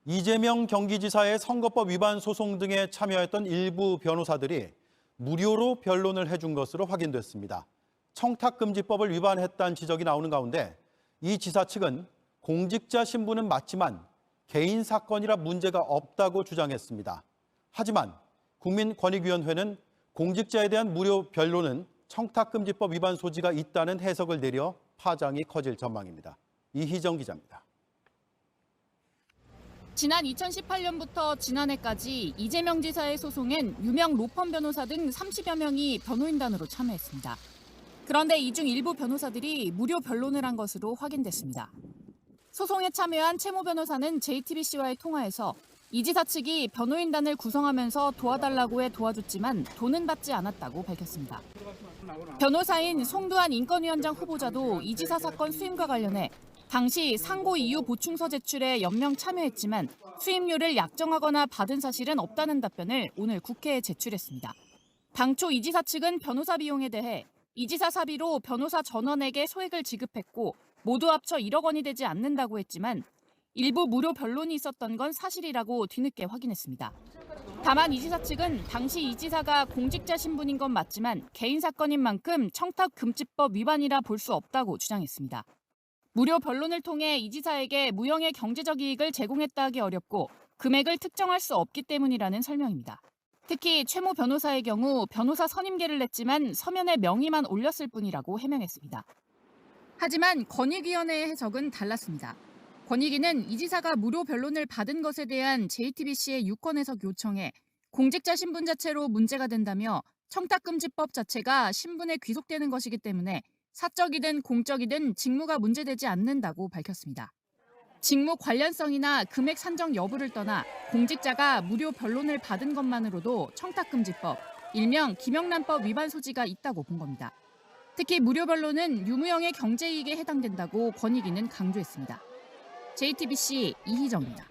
이재명 경기지사의 선거법 위반 소송 등에 참여했던 일부 변호사들이 무료로 변론을 해준 것으로 확인됐습니다. 청탁금지법을 위반했다는 지적이 나오는 가운데 이 지사 측은 공직자 신분은 맞지만 개인 사건이라 문제가 없다고 주장했습니다. 하지만 국민권익위원회는 공직자에 대한 무료 변론은 청탁금지법 위반 소지가 있다는 해석을 내려 파장이 커질 전망입니다. 이희정 기자입니다. 지난 2018년부터 지난해까지 이재명 지사의 소송엔 유명 로펌 변호사 등 30여 명이 변호인단으로 참여했습니다. 그런데 이 중 일부 변호사들이 무료 변론을 한 것으로 확인됐습니다. 소송에 참여한 최모 변호사는 JTBC와의 통화에서 이 지사 측이 변호인단을 구성하면서 도와달라고 해 도와줬지만 돈은 받지 않았다고 밝혔습니다. 변호사인 송두한 인권위원장 후보자도 이 지사 사건 수임과 관련해 당시 상고 이유 보충서 제출에 연명 참여했지만 수임료를 약정하거나 받은 사실은 없다는 답변을 오늘 국회에 제출했습니다. 당초 이 지사 측은 변호사 비용에 대해 이 지사 사비로 변호사 전원에게 소액을 지급했고 모두 합쳐 1억 원이 되지 않는다고 했지만 일부 무료 변론이 있었던 건 사실이라고 뒤늦게 확인했습니다. 다만 이 지사 측은 당시 이 지사가 공직자 신분인 건 맞지만 개인 사건인 만큼 청탁금지법 위반이라 볼 수 없다고 주장했습니다. 무료 변론을 통해 이 지사에게 무형의 경제적 이익을 제공했다 하기 어렵고 금액을 특정할 수 없기 때문이라는 설명입니다. 특히 최모 변호사의 경우 변호사 선임계를 냈지만 서면에 명의만 올렸을 뿐이라고 해명했습니다. 하지만 권익위원회의 해석은 달랐습니다. 권익위는 이 지사가 무료 변론을 받은 것에 대한 JTBC의 유권 해석 요청에 공직자 신분 자체로 문제가 된다며 청탁금지법 자체가 신분에 귀속되는 것이기 때문에 사적이든 공적이든 직무가 문제되지 않는다고 밝혔습니다. 직무 관련성이나 금액 산정 여부를 떠나 공직자가 무료 변론을 받은 것만으로도 청탁금지법, 일명 김영란법 위반 소지가 있다고 본 겁니다. 특히 무료 변론은 유무형의 경제이익에 해당된다고 권익위는 강조했습니다. JTBC 이희정입니다.